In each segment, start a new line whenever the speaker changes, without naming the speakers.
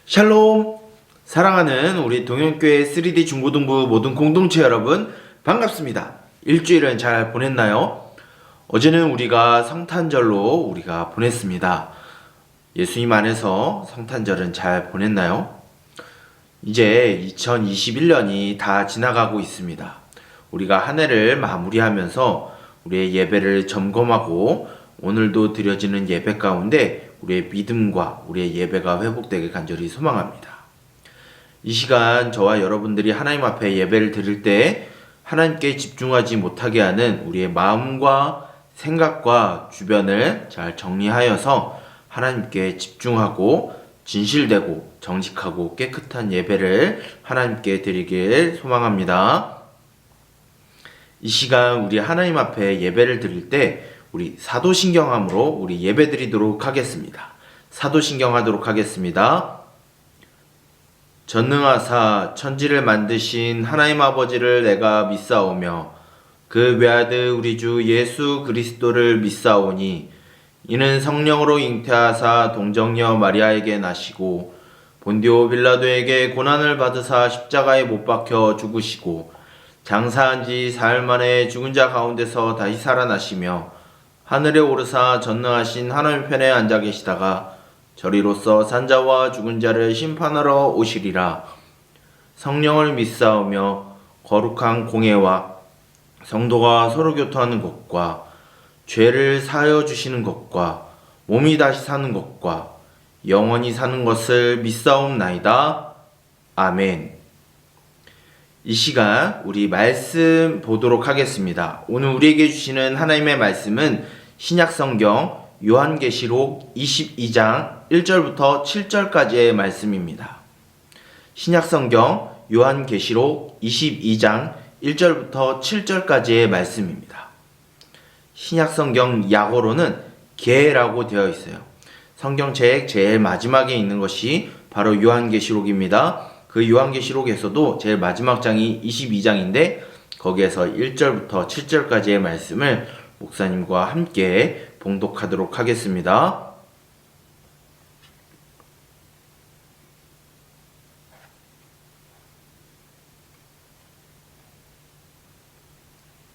샬롬! 사랑하는 우리 동현교회 3D 중고등부 모든 공동체 여러분 반갑습니다. 일주일은 잘 보냈나요? 어제는 우리가 성탄절로 우리가 보냈습니다. 예수님 안에서 성탄절은 잘 보냈나요? 이제 2021년이 다 지나가고 있습니다. 우리가 한 해를 마무리하면서 우리의 예배를 점검하고 오늘도 드려지는 예배 가운데 우리의 믿음과 우리의 예배가 회복되길 간절히 소망합니다. 이 시간 저와 여러분들이 하나님 앞에 예배를 드릴 때 하나님께 집중하지 못하게 하는 우리의 마음과 생각과 주변을 잘 정리하여서 하나님께 집중하고 진실되고 정직하고 깨끗한 예배를 하나님께 드리길 소망합니다. 이 시간 우리 하나님 앞에 예배를 드릴 때 우리 사도신경함으로 우리 예배 드리도록 하겠습니다. 사도신경 하도록 하겠습니다. 전능하사 천지를 만드신 하나님 아버지를 내가 믿사오며 그 외아들 우리 주 예수 그리스도를 믿사오니 이는 성령으로 잉태하사 동정녀 마리아에게 나시고 본디오 빌라도에게 고난을 받으사 십자가에 못 박혀 죽으시고 장사한 지 사흘 만에 죽은 자 가운데서 다시 살아나시며 하늘에 오르사 전능하신 하나님 편에 앉아 계시다가 저리로서 산자와 죽은 자를 심판하러 오시리라. 성령을 믿사오며 거룩한 공예와 성도가 서로 교통하는 것과 죄를 사하여 주시는 것과 몸이 다시 사는 것과 영원히 사는 것을 믿사옵나이다. 아멘. 이 시간 우리 말씀 보도록 하겠습니다. 오늘 우리에게 주시는 하나님의 말씀은 신약성경 요한계시록 22장 1절부터 7절까지의 말씀입니다. 신약성경 요한계시록 22장 1절부터 7절까지의 말씀입니다. 신약성경 약어로는 계라고 되어 있어요. 성경책 제일 마지막에 있는 것이 바로 요한계시록입니다. 그 요한계시록에서도 제일 마지막 장이 22장인데 거기에서 1절부터 7절까지의 말씀을 목사님과 함께 봉독하도록 하겠습니다.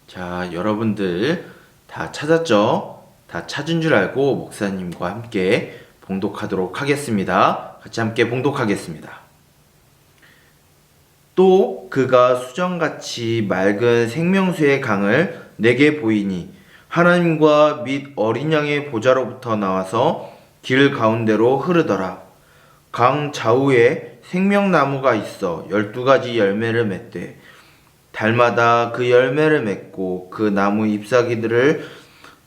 자, 여러분들 다 찾았죠? 다 찾은 줄 알고 목사님과 함께 봉독하도록 하겠습니다. 같이 함께 봉독하겠습니다. 또 그가 수정같이 맑은 생명수의 강을 내게 보이니 하나님과 및 어린 양의 보좌로부터 나와서 길 가운데로 흐르더라. 강 좌우에 생명나무가 있어 12가지 열매를 맺되 달마다 그 열매를 맺고 그 나무 잎사귀들을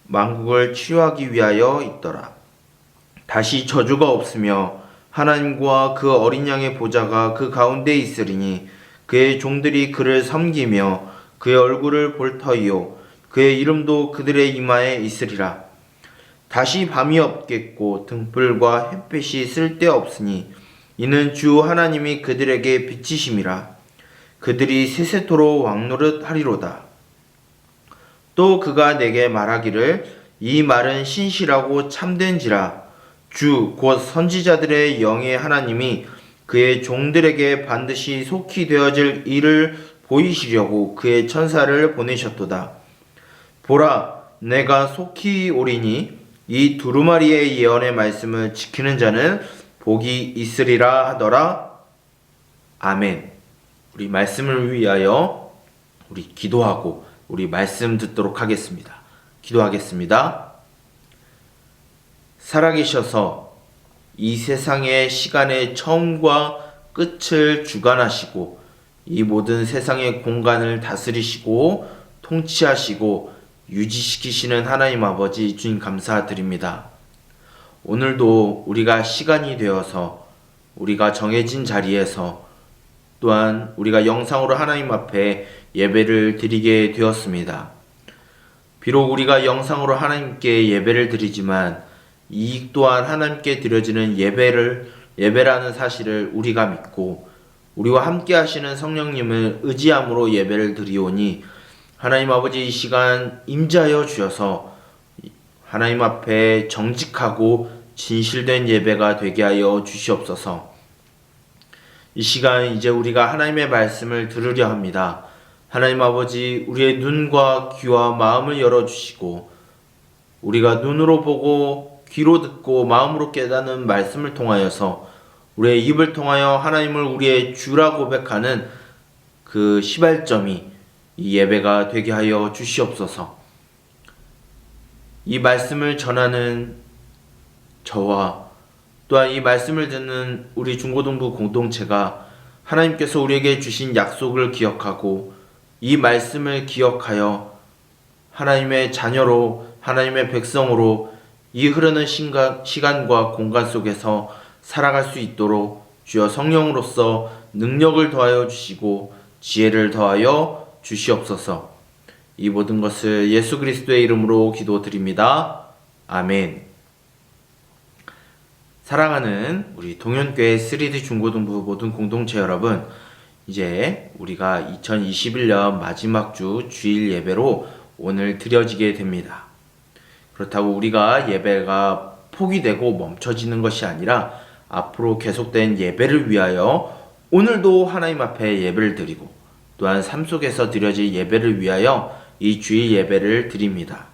만국을 치유하기 위하여 있더라. 다시 저주가 없으며 하나님과 그 어린 양의 보좌가 그 가운데 있으리니 그의 종들이 그를 섬기며 그의 얼굴을 볼 터이요 그의 이름도 그들의 이마에 있으리라. 다시 밤이 없겠고 등불과 햇빛이 쓸데없으니 이는 주 하나님이 그들에게 빛이심이라. 그들이 세세토록 왕노릇 하리로다. 또 그가 내게 말하기를 이 말은 신실하고 참된지라. 주 곧 선지자들의 영의 하나님이 그의 종들에게 반드시 속히 되어질 일을 보이시려고 그의 천사를 보내셨도다. 보라, 내가 속히 오리니 이 두루마리의 예언의 말씀을 지키는 자는 복이 있으리라 하더라. 아멘. 우리 말씀을 위하여 우리 기도하고 우리 말씀 듣도록 하겠습니다. 기도하겠습니다. 살아계셔서 이 세상의 시간의 처음과 끝을 주관하시고 이 모든 세상의 공간을 다스리시고 통치하시고 유지시키시는 하나님 아버지 주님 감사드립니다. 오늘도 우리가 시간이 되어서 우리가 정해진 자리에서 또한 우리가 영상으로 하나님 앞에 예배를 드리게 되었습니다. 비록 우리가 영상으로 하나님께 예배를 드리지만 이 또한 하나님께 드려지는 예배라는 사실을 우리가 믿고 우리와 함께 하시는 성령님을 의지함으로 예배를 드리오니 하나님 아버지 이 시간 임재하여 주셔서 하나님 앞에 정직하고 진실된 예배가 되게 하여 주시옵소서. 이 시간 이제 우리가 하나님의 말씀을 들으려 합니다. 하나님 아버지, 우리의 눈과 귀와 마음을 열어주시고 우리가 눈으로 보고 귀로 듣고 마음으로 깨닫는 말씀을 통하여서 우리의 입을 통하여 하나님을 우리의 주라 고백하는 그 시발점이 이 예배가 되게 하여 주시옵소서. 이 말씀을 전하는 저와 또한 이 말씀을 듣는 우리 중고등부 공동체가 하나님께서 우리에게 주신 약속을 기억하고 이 말씀을 기억하여 하나님의 자녀로 하나님의 백성으로 이 흐르는 시간과 공간 속에서 살아갈 수 있도록 주여 성령으로서 능력을 더하여 주시고 지혜를 더하여 주시옵소서. 이 모든 것을 예수 그리스도의 이름으로 기도드립니다. 아멘. 사랑하는 우리 동현교회 3D 중고등부 모든 공동체 여러분, 이제 우리가 2021년 마지막 주 주일 예배로 오늘 드려지게 됩니다. 그렇다고 우리가 예배가 포기되고 멈춰지는 것이 아니라 앞으로 계속된 예배를 위하여 오늘도 하나님 앞에 예배를 드리고 또한 삶 속에서 드려질 예배를 위하여 이 주일 예배를 드립니다.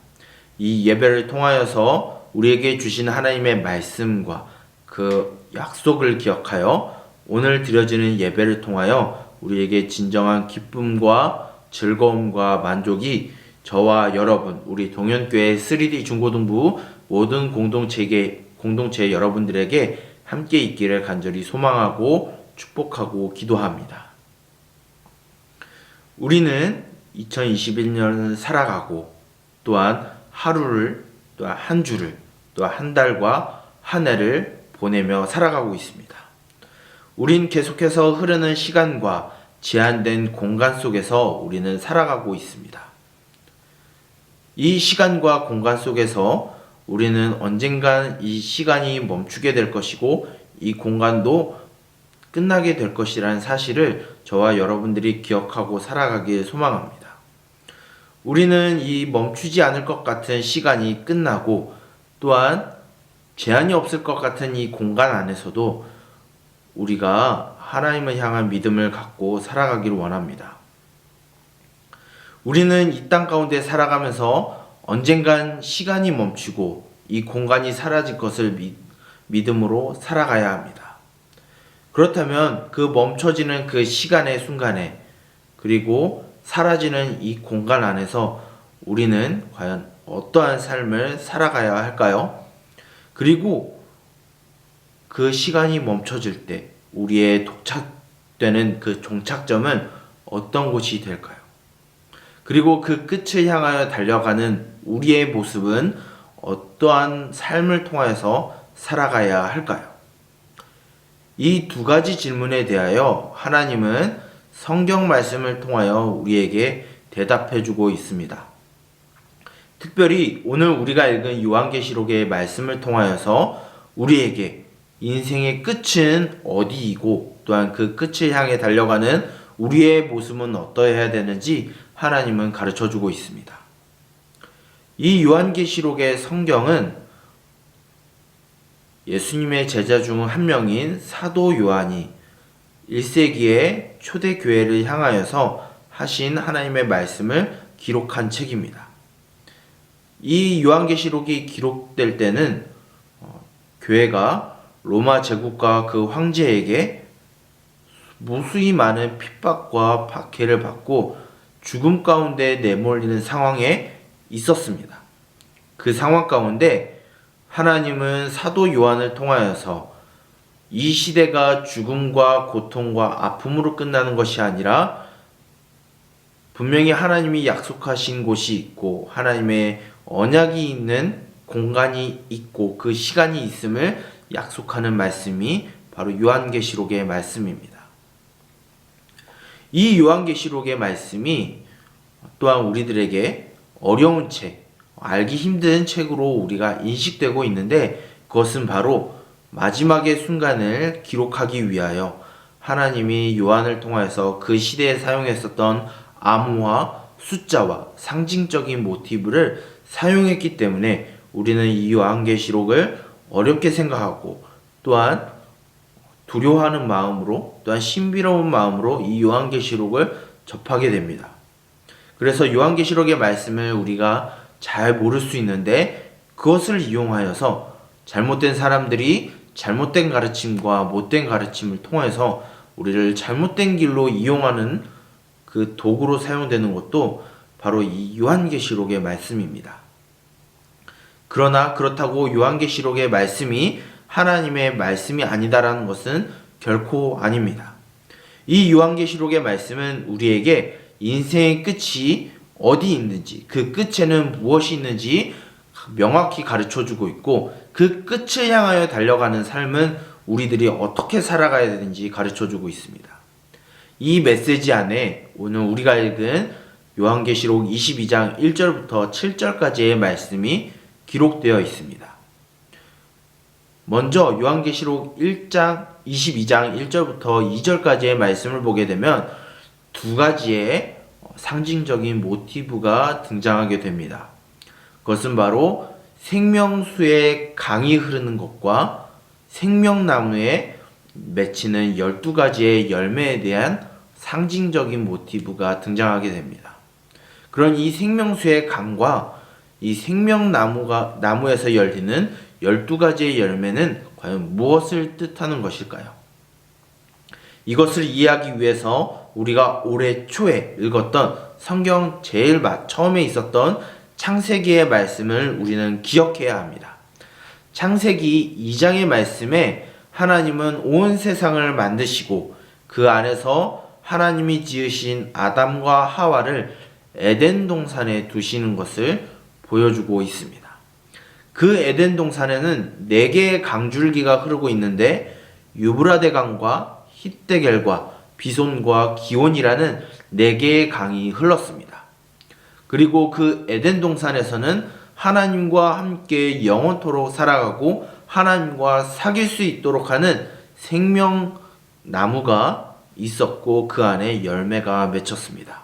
이 예배를 통하여서 우리에게 주신 하나님의 말씀과 그 약속을 기억하여 오늘 드려지는 예배를 통하여 우리에게 진정한 기쁨과 즐거움과 만족이 저와 여러분, 우리 동현교회 3D 중고등부 모든 공동체 여러분들에게 함께 있기를 간절히 소망하고 축복하고 기도합니다. 우리는 2021년을 살아가고 또한 하루를, 또한 한 주를, 또한 한 달과 한 해를 보내며 살아가고 있습니다. 우린 계속해서 흐르는 시간과 제한된 공간 속에서 우리는 살아가고 있습니다. 이 시간과 공간 속에서 우리는 언젠간 이 시간이 멈추게 될 것이고 이 공간도 끝나게 될 것이라는 사실을 저와 여러분들이 기억하고 살아가길 소망합니다. 우리는 이 멈추지 않을 것 같은 시간이 끝나고 또한 제한이 없을 것 같은 이 공간 안에서도 우리가 하나님을 향한 믿음을 갖고 살아가기를 원합니다. 우리는 이 땅 가운데 살아가면서 언젠간 시간이 멈추고 이 공간이 사라질 것을 믿음으로 살아가야 합니다. 그렇다면 그 멈춰지는 그 시간의 순간에 그리고 사라지는 이 공간 안에서 우리는 과연 어떠한 삶을 살아가야 할까요? 그리고 그 시간이 멈춰질 때 우리의 도착되는 그 종착점은 어떤 곳이 될까요? 그리고 그 끝을 향하여 달려가는 우리의 모습은 어떠한 삶을 통해서 살아가야 할까요? 이 두 가지 질문에 대하여 하나님은 성경 말씀을 통하여 우리에게 대답해 주고 있습니다. 특별히 오늘 우리가 읽은 요한계시록의 말씀을 통하여서 우리에게 인생의 끝은 어디이고 또한 그 끝을 향해 달려가는 우리의 모습은 어떠해야 되는지 하나님은 가르쳐 주고 있습니다. 이 요한계시록의 성경은 예수님의 제자 중 한 명인 사도 요한이 1세기의 초대교회를 향하여서 하신 하나님의 말씀을 기록한 책입니다. 이 요한계시록이 기록될 때는 교회가 로마 제국과 그 황제에게 무수히 많은 핍박과 박해를 받고 죽음 가운데 내몰리는 상황에 있었습니다. 그 상황 가운데 하나님은 사도 요한을 통하여서 이 시대가 죽음과 고통과 아픔으로 끝나는 것이 아니라 분명히 하나님이 약속하신 곳이 있고 하나님의 언약이 있는 공간이 있고 그 시간이 있음을 약속하는 말씀이 바로 요한계시록의 말씀입니다. 이 요한계시록의 말씀이 또한 우리들에게 어려운 책, 알기 힘든 책으로 우리가 인식되고 있는데 그것은 바로 마지막의 순간을 기록하기 위하여 하나님이 요한을 통해서 그 시대에 사용했었던 암호와 숫자와 상징적인 모티브를 사용했기 때문에 우리는 이 요한계시록을 어렵게 생각하고 또한 두려워하는 마음으로 또한 신비로운 마음으로 이 요한계시록을 접하게 됩니다. 그래서 요한계시록의 말씀을 우리가 잘 모를 수 있는데 그것을 이용하여서 잘못된 사람들이 잘못된 가르침과 못된 가르침을 통해서 우리를 잘못된 길로 이용하는 그 도구로 사용되는 것도 바로 이 요한계시록의 말씀입니다. 그러나 그렇다고 요한계시록의 말씀이 하나님의 말씀이 아니다라는 것은 결코 아닙니다. 이 요한계시록의 말씀은 우리에게 인생의 끝이 어디 있는지, 그 끝에는 무엇이 있는지 명확히 가르쳐주고 있고, 그 끝을 향하여 달려가는 삶은 우리들이 어떻게 살아가야 되는지 가르쳐주고 있습니다. 이 메시지 안에 오늘 우리가 읽은 요한계시록 22장 1절부터 7절까지의 말씀이 기록되어 있습니다. 먼저 요한계시록 1장 22장 1절부터 2절까지의 말씀을 보게 되면 두 가지의 상징적인 모티브가 등장하게 됩니다. 그것은 바로 생명수의 강이 흐르는 것과 생명나무에 맺히는 12가지의 열매에 대한 상징적인 모티브가 등장하게 됩니다. 그런 이 생명수의 강과 이 생명나무에서 열리는 12가지의 열매는 과연 무엇을 뜻하는 것일까요? 이것을 이해하기 위해서 우리가 올해 초에 읽었던 성경 제일 처음에 있었던 창세기의 말씀을 우리는 기억해야 합니다. 창세기 2장의 말씀에 하나님은 온 세상을 만드시고 그 안에서 하나님이 지으신 아담과 하와를 에덴 동산에 두시는 것을 보여주고 있습니다. 그 에덴 동산에는 4개의 강줄기가 흐르고 있는데 유브라데 강과 hitdegel과 비손과 기온이라는 4개의 강이 흘렀습니다. 그리고 그 에덴 동산에서는 하나님과 함께 영원토록 살아가고 하나님과 사귈 수 있도록 하는 생명나무가 있었고 그 안에 열매가 맺혔습니다.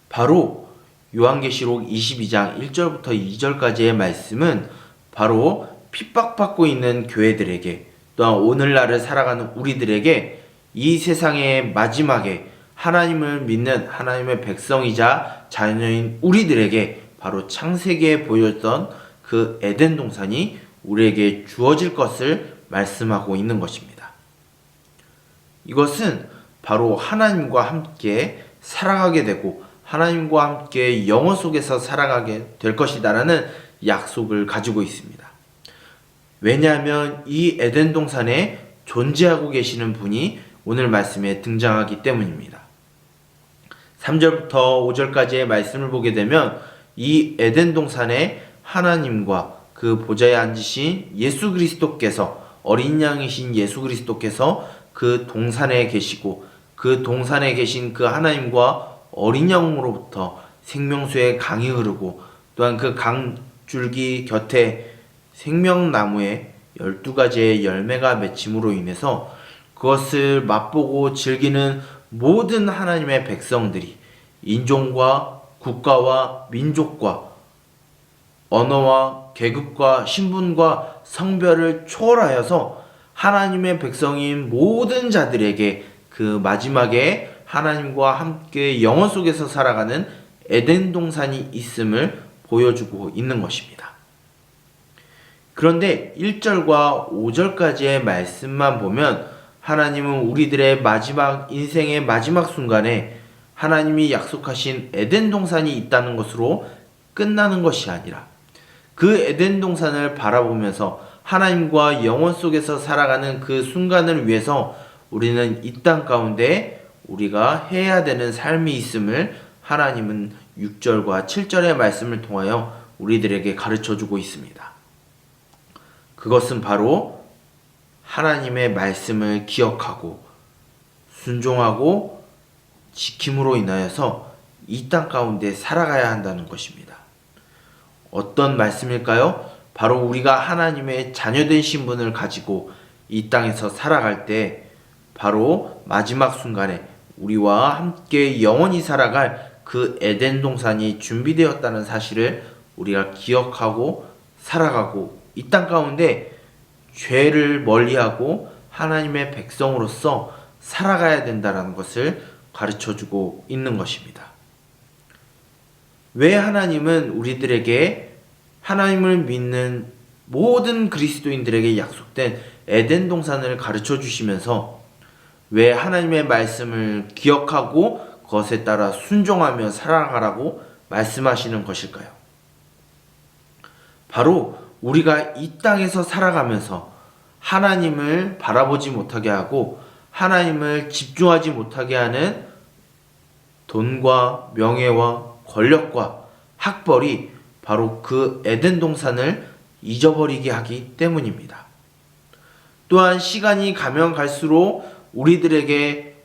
바로 요한계시록 22장 1절부터 2절까지의 말씀은 바로 핍박받고 있는 교회들에게 또한 오늘날을 살아가는 우리들에게 이 세상의 마지막에 하나님을 믿는 하나님의 백성이자 자녀인 우리들에게 바로 창세기에 보였던 그 에덴 동산이 우리에게 주어질 것을 말씀하고 있는 것입니다. 이것은 바로 하나님과 함께 살아가게 되고 하나님과 함께 영원 속에서 살아가게 될 것이다라는 약속을 가지고 있습니다. 왜냐하면 이 에덴 동산에 존재하고 계시는 분이 오늘 말씀에 등장하기 때문입니다. 3절부터 5절까지의 말씀을 보게 되면 이 에덴 동산에 하나님과 그 보좌에 앉으신 예수 그리스도께서 어린 양이신 예수 그리스도께서 그 동산에 계시고 그 동산에 계신 그 하나님과 어린 양으로부터 생명수의 강이 흐르고 또한 그 강줄기 곁에 생명나무에 12가지의 열매가 맺힘으로 인해서 그것을 맛보고 즐기는 모든 하나님의 백성들이 인종과 국가와 민족과 언어와 계급과 신분과 성별을 초월하여서 하나님의 백성인 모든 자들에게 그 마지막에 하나님과 함께 영원 속에서 살아가는 에덴 동산이 있음을 보여주고 있는 것입니다. 그런데 1절과 5절까지의 말씀만 보면 하나님은 우리들의 인생의 마지막 순간에 하나님이 약속하신 에덴 동산이 있다는 것으로 끝나는 것이 아니라 그 에덴 동산을 바라보면서 하나님과 영원 속에서 살아가는 그 순간을 위해서 우리는 이 땅 가운데 우리가 해야 되는 삶이 있음을 하나님은 6절과 7절의 말씀을 통하여 우리들에게 가르쳐주고 있습니다. 그것은 바로 하나님의 말씀을 기억하고 순종하고 지킴으로 인하여서 이 땅 가운데 살아가야 한다는 것입니다. 어떤 말씀일까요? 바로 우리가 하나님의 자녀된 신분을 가지고 이 땅에서 살아갈 때 바로 마지막 순간에 우리와 함께 영원히 살아갈 그 에덴 동산이 준비되었다는 사실을 우리가 기억하고 살아가고 이 땅 가운데 죄를 멀리하고 하나님의 백성으로서 살아가야 된다는 것을 가르쳐주고 있는 것입니다. 왜 하나님은 우리들에게 하나님을 믿는 모든 그리스도인들에게 약속된 에덴 동산을 가르쳐 주시면서 왜 하나님의 말씀을 기억하고 그것에 따라 순종하며 살아가라고 말씀하시는 것일까요? 바로 우리가 이 땅에서 살아가면서 하나님을 바라보지 못하게 하고 하나님을 집중하지 못하게 하는 돈과 명예와 권력과 학벌이 바로 그 에덴 동산을 잊어버리게 하기 때문입니다. 또한 시간이 가면 갈수록 우리들에게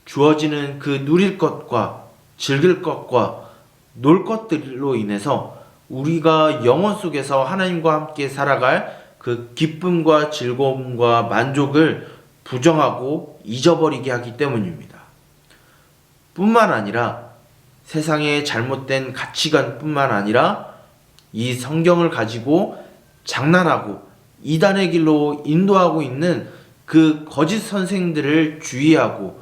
주어지는 그 누릴 것과 즐길 것과 놀 것들로 인해서 우리가 영혼 속에서 하나님과 함께 살아갈 그 기쁨과 즐거움과 만족을 부정하고 잊어버리게 하기 때문입니다. 뿐만 아니라 세상의 잘못된 가치관뿐만 아니라 이 성경을 가지고 장난하고 이단의 길로 인도하고 있는 그 거짓 선생들을 주의하고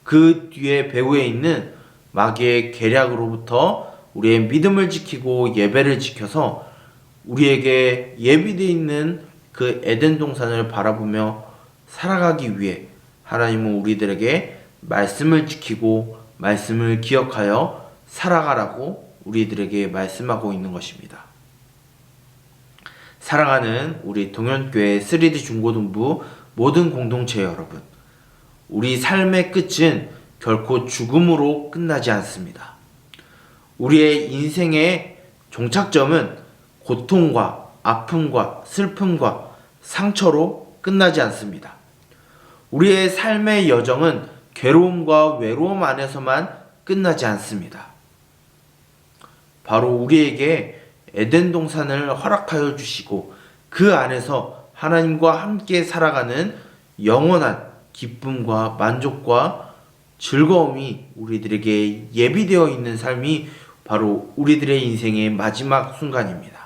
그 뒤에 배후에 있는 마귀의 계략으로부터 우리의 믿음을 지키고 예배를 지켜서 우리에게 예비되어 있는 그 에덴 동산을 바라보며 살아가기 위해 하나님은 우리들에게 말씀을 지키고 말씀을 기억하여 살아가라고 우리들에게 말씀하고 있는 것입니다. 사랑하는 우리 동현교회 3D 중고등부 모든 공동체 여러분, 우리 삶의 끝은 결코 죽음으로 끝나지 않습니다. 우리의 인생의 종착점은 고통과 아픔과 슬픔과 상처로 끝나지 않습니다. 우리의 삶의 여정은 괴로움과 외로움 안에서만 끝나지 않습니다. 바로 우리에게 에덴 동산을 허락하여 주시고 그 안에서 하나님과 함께 살아가는 영원한 기쁨과 만족과 즐거움이 우리들에게 예비되어 있는 삶이 바로 우리들의 인생의 마지막 순간입니다.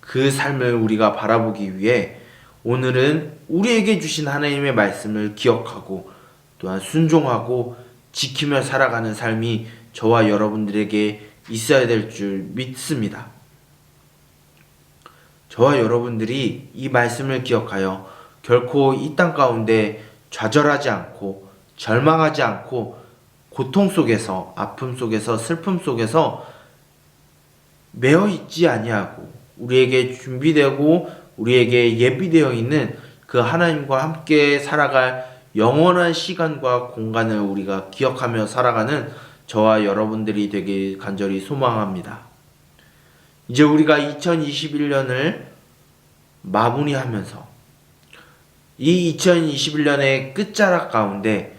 그 삶을 우리가 바라보기 위해 오늘은 우리에게 주신 하나님의 말씀을 기억하고 또한 순종하고 지키며 살아가는 삶이 저와 여러분들에게 있어야 될 줄 믿습니다. 저와 여러분들이 이 말씀을 기억하여 결코 이 땅 가운데 좌절하지 않고 절망하지 않고 고통 속에서 아픔 속에서 슬픔 속에서 매여 있지 아니하고 우리에게 준비되고 우리에게 예비되어 있는 그 하나님과 함께 살아갈 영원한 시간과 공간을 우리가 기억하며 살아가는 저와 여러분들이 되길 간절히 소망합니다. 이제 우리가 2021년을 마무리하면서 이 2021년의 끝자락 가운데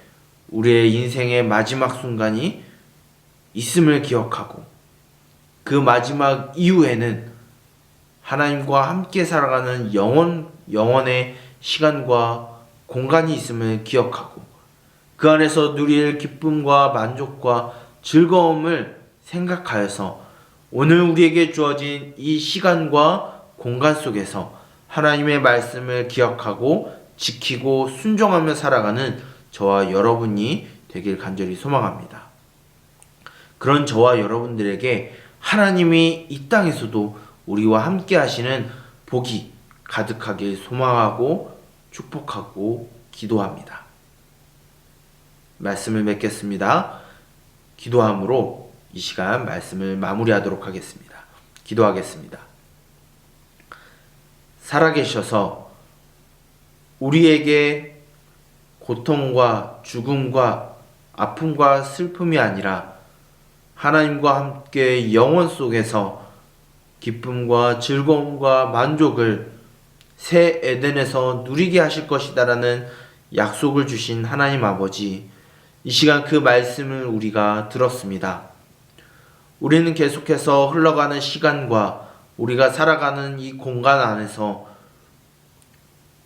우리의 인생의 마지막 순간이 있음을 기억하고 그 마지막 이후에는 하나님과 함께 살아가는 영원의 시간과 공간이 있음을 기억하고 그 안에서 누릴 기쁨과 만족과 즐거움을 생각하여서 오늘 우리에게 주어진 이 시간과 공간 속에서 하나님의 말씀을 기억하고 지키고 순종하며 살아가는 저와 여러분이 되길 간절히 소망합니다. 그런 저와 여러분들에게 하나님이 이 땅에서도 우리와 함께 하시는 복이 가득하길 소망하고 축복하고 기도합니다. 말씀을 맺겠습니다. 기도함으로 이 시간 말씀을 마무리하도록 하겠습니다. 기도하겠습니다. 살아계셔서 우리에게 고통과 죽음과 아픔과 슬픔이 아니라 하나님과 함께 영원 속에서 기쁨과 즐거움과 만족을 새 에덴에서 누리게 하실 것이다라는 약속을 주신 하나님 아버지, 이 시간 그 말씀을 우리가 들었습니다. 우리는 계속해서 흘러가는 시간과 우리가 살아가는 이 공간 안에서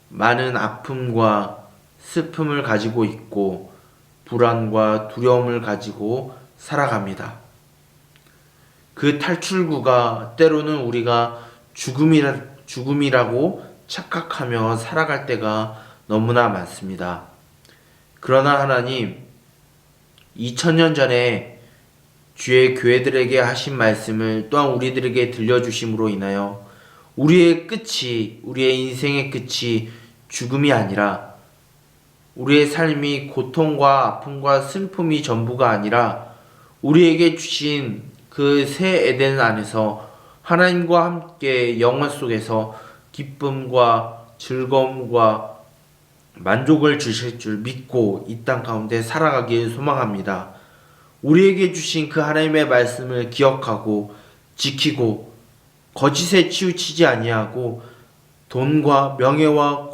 많은 아픔과 슬픔을 가지고 있고 불안과 두려움을 가지고 살아갑니다. 그 탈출구가 때로는 우리가 죽음이라고 착각하며 살아갈 때가 너무나 많습니다. 그러나 하나님, 2000년 전에 주의 교회들에게 하신 말씀을 또한 우리들에게 들려주심으로 인하여 우리의 인생의 끝이 죽음이 아니라, 우리의 삶이 고통과 아픔과 슬픔이 전부가 아니라 우리에게 주신 그 새 에덴 안에서 하나님과 함께 영원 속에서 기쁨과 즐거움과 만족을 주실 줄 믿고 이 땅 가운데 살아가길 소망합니다. 우리에게 주신 그 하나님의 말씀을 기억하고 지키고 거짓에 치우치지 아니하고 돈과 명예와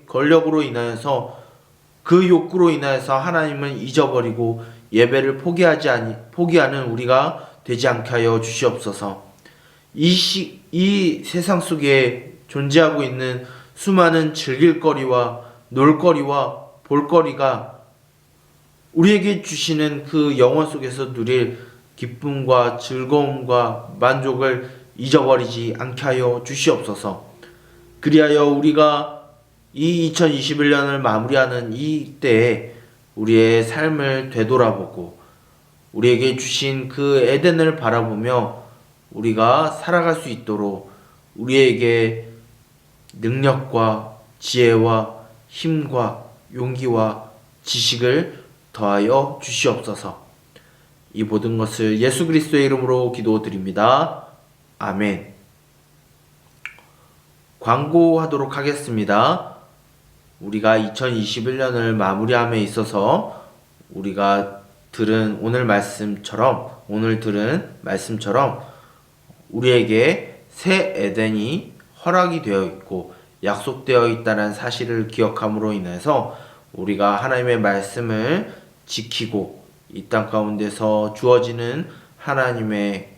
권력으로 인하여서 그 욕구로 인하여서 하나님을 잊어버리고 예배를 포기하는 우리가 되지 않게 하여 주시옵소서. 이 세상 속에 존재하고 있는 수많은 즐길거리와 놀거리와 볼거리가 우리에게 주시는 그 영혼 속에서 누릴 기쁨과 즐거움과 만족을 잊어버리지 않게 하여 주시옵소서. 그리하여 우리가 이 2021년을 마무리하는 이 때에 우리의 삶을 되돌아보고 우리에게 주신 그 에덴을 바라보며 우리가 살아갈 수 있도록 우리에게 능력과 지혜와 힘과 용기와 지식을 더하여 주시옵소서. 이 모든 것을 예수 그리스도의 이름으로 기도드립니다. 아멘. 광고하도록 하겠습니다. 우리가 2021년을 마무리함에 있어서 우리가 오늘 들은 말씀처럼 우리에게 새 에덴이 허락이 되어 있고 약속되어 있다는 사실을 기억함으로 인해서 우리가 하나님의 말씀을 지키고 이 땅 가운데서 주어지는 하나님의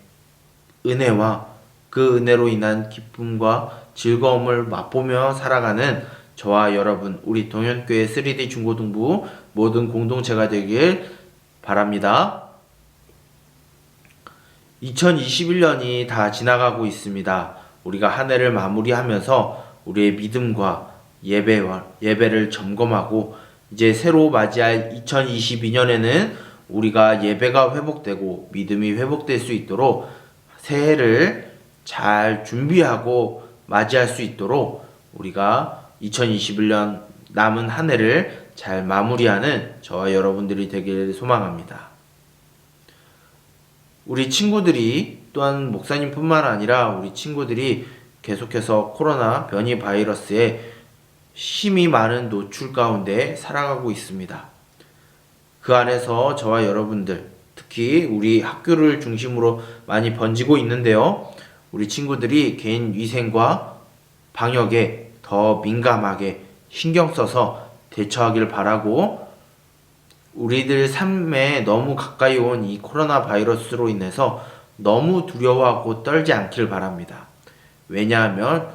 은혜와 그 은혜로 인한 기쁨과 즐거움을 맛보며 살아가는 저와 여러분, 우리 동현교회 3D 중고등부 모든 공동체가 되길 바랍니다. 2021년이 다 지나가고 있습니다. 우리가 한 해를 마무리하면서 우리의 믿음과 예배를 점검하고 이제 새로 맞이할 2022년에는 우리가 예배가 회복되고 믿음이 회복될 수 있도록 새해를 잘 준비하고 맞이할 수 있도록 우리가 2021년 남은 한 해를 잘 마무리하는 저와 여러분들이 되길 소망합니다. 우리 친구들이 또한 목사님뿐만 아니라 우리 친구들이 계속해서 코로나 변이 바이러스에 심히 많은 노출 가운데 살아가고 있습니다. 그 안에서 저와 여러분들, 특히 우리 학교를 중심으로 많이 번지고 있는데요. 우리 친구들이 개인 위생과 방역에 더 민감하게 신경 써서 대처하길 바라고, 우리들 삶에 너무 가까이 온 이 코로나 바이러스로 인해서 너무 두려워하고 떨지 않길 바랍니다. 왜냐하면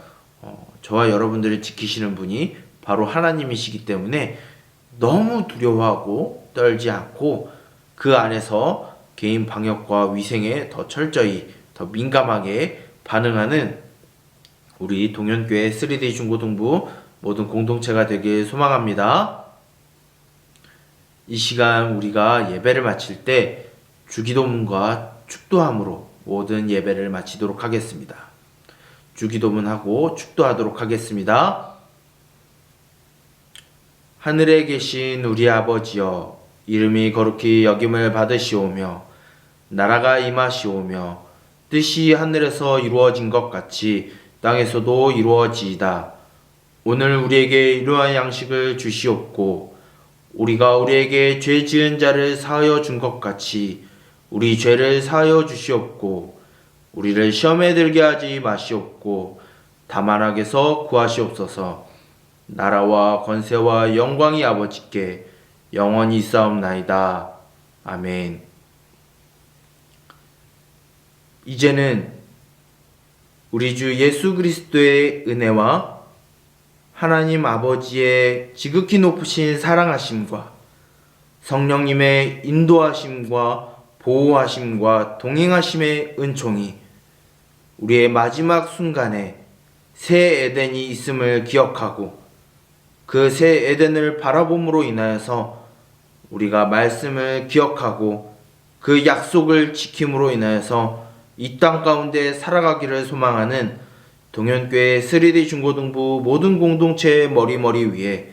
저와 여러분들을 지키시는 분이 바로 하나님이시기 때문에 너무 두려워하고 떨지 않고 그 안에서 개인 방역과 위생에 더 철저히 더 민감하게 반응하는 우리 동현교회 3D 중고등부 모든 공동체가 되길 소망합니다. 이 시간 우리가 예배를 마칠 때 주기도문과 축도함으로 모든 예배를 마치도록 하겠습니다. 주기도문하고 축도하도록 하겠습니다. 하늘에 계신 우리 아버지여, 이름이 거룩히 여김을 받으시오며 나라가 임하시오며 뜻이 하늘에서 이루어진 것 같이 땅에서도 이루어지이다. 오늘 우리에게 일용할 양식을 주시옵고 우리가 우리에게 죄 지은 자를 사하여 준 것 같이 우리 죄를 사하여 주시옵고 우리를 시험에 들게 하지 마시옵고 다만 악에서 구하시옵소서. 나라와 권세와 영광이 아버지께 영원히 있사옵나이다. 아멘. 이제는 우리 주 예수 그리스도의 은혜와 하나님 아버지의 지극히 높으신 사랑하심과 성령님의 인도하심과 보호하심과 동행하심의 은총이 우리의 마지막 순간에 새 에덴이 있음을 기억하고 그 새 에덴을 바라봄으로 인하여서 우리가 말씀을 기억하고 그 약속을 지킴으로 인하여서 이 땅 가운데 살아가기를 소망하는 동현교회 3D 중고등부 모든 공동체의 머리머리 위에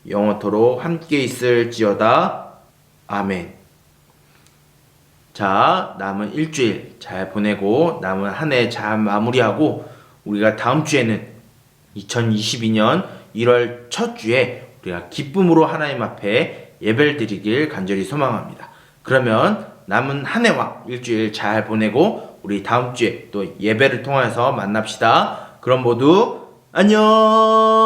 영원토록 함께 있을지어다. 아멘. 자, 남은 일주일 잘 보내고 남은 한 해 잘 마무리하고 우리가 다음 주에는 2022년 1월 첫 주에 우리가 기쁨으로 하나님 앞에 예배를 드리길 간절히 소망합니다. 그러면 남은 한 해와 일주일 잘 보내고 우리 다음 주에 또 예배를 통해서 만납시다. 그럼 모두 안녕.